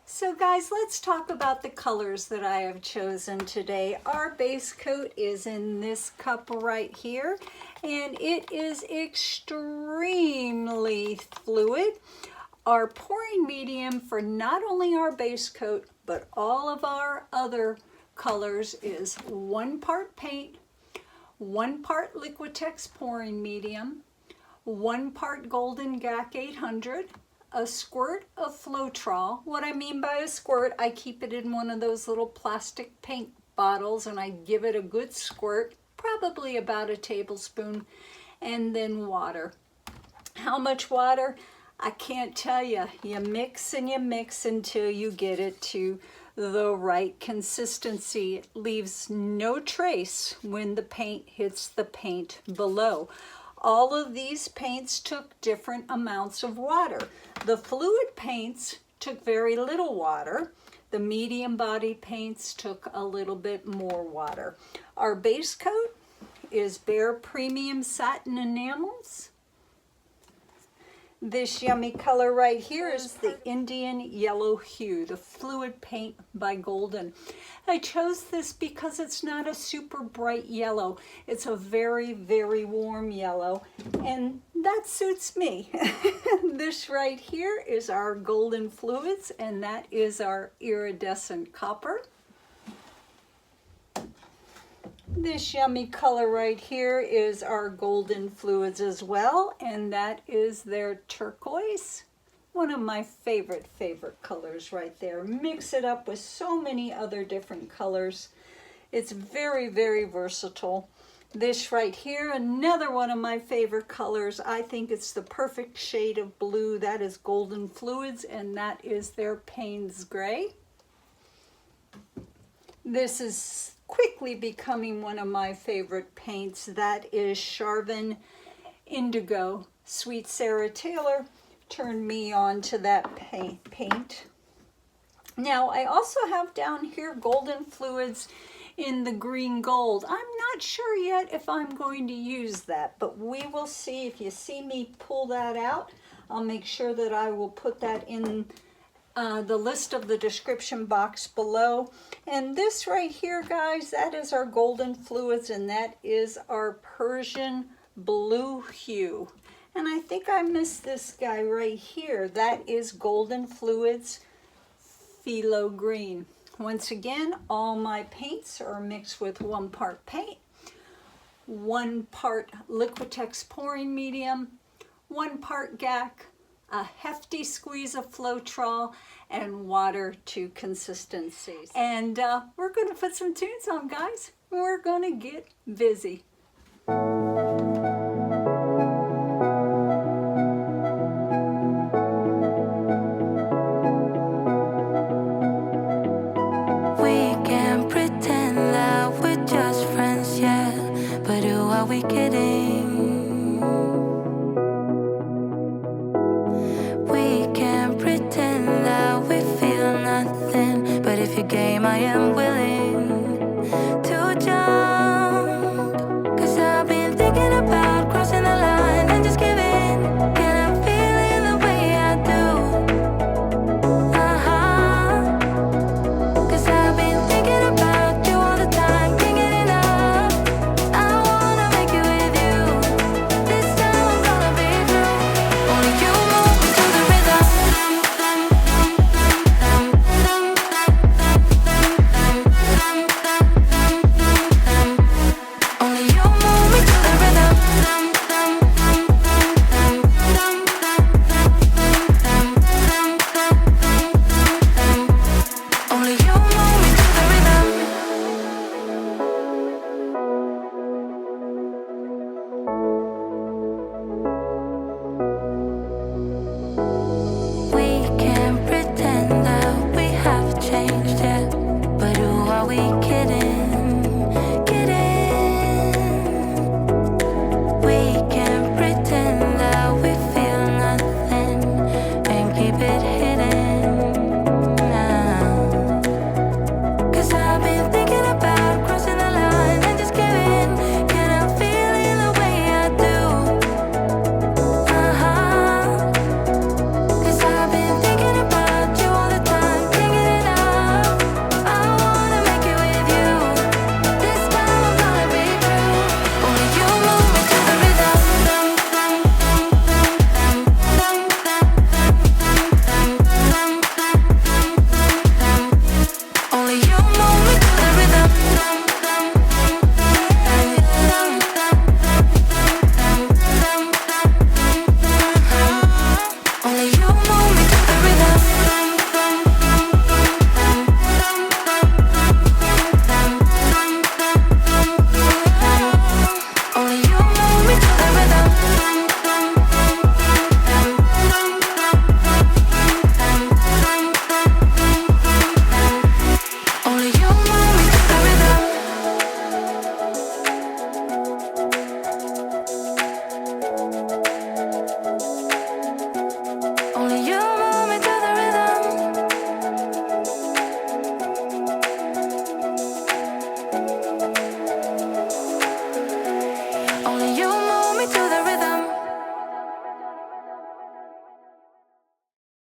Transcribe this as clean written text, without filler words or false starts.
So guys, let's talk about the colors that I have chosen today. Our base coat is in this cup right here, and it is extremely fluid. Our pouring medium for not only our base coat, but all of our other colors is 1 part paint, 1 part Liquitex pouring medium, 1 part Golden GAC 800, a squirt of Floetrol. What I mean by a squirt, I keep it in one of those little plastic paint bottles and I give it a good squirt, probably about a tablespoon, and then water. How much water? I can't tell you. You mix and you mix until you get it to the right consistency. It leaves no trace when the paint hits the paint below. All of these paints took different amounts of water. The fluid paints took very little water. The medium body paints took a little bit more water. Our base coat is Behr Premium Satin Enamels. This yummy color right here is the Indian Yellow Hue, the fluid paint by Golden. I chose this because it's not a super bright yellow. It's a very, very warm yellow, and that suits me. This right here is our Golden Fluids, and that is our Iridescent Copper. This yummy color right here is our Golden Fluids as well, and that is their Turquoise. One of my favorite colors right there. Mix it up with so many other different colors. It's very, very versatile. This right here, another one of my favorite colors. I think it's the perfect shade of blue. That is Golden Fluids, and that is their Paynes Gray. This is quickly becoming one of my favorite paints. That is Charvin Indigo. Sweet Sarah Taylor turned me on to that paint. Now I also have down here Golden Fluids in the green gold. I'm not sure yet if I'm going to use that, but we will see. If you see me pull that out, I'll make sure that I will put that in the list of the description box below. And this right here, guys, that is our Golden Fluids, and that is our Prussian Blue Hue. And I think I missed this guy right here. That is Golden Fluids Phthalo Green. Once again, all my paints are mixed with 1 part paint, 1 part Liquitex pouring medium, 1 part GAC, a hefty squeeze of Floetrol, and water to consistency. And we're going to put some tunes on, guys. We're going to get busy. We can pretend that we're just friends, yeah, but who are we kidding? We can pretend that we feel nothing, but if you're game, I am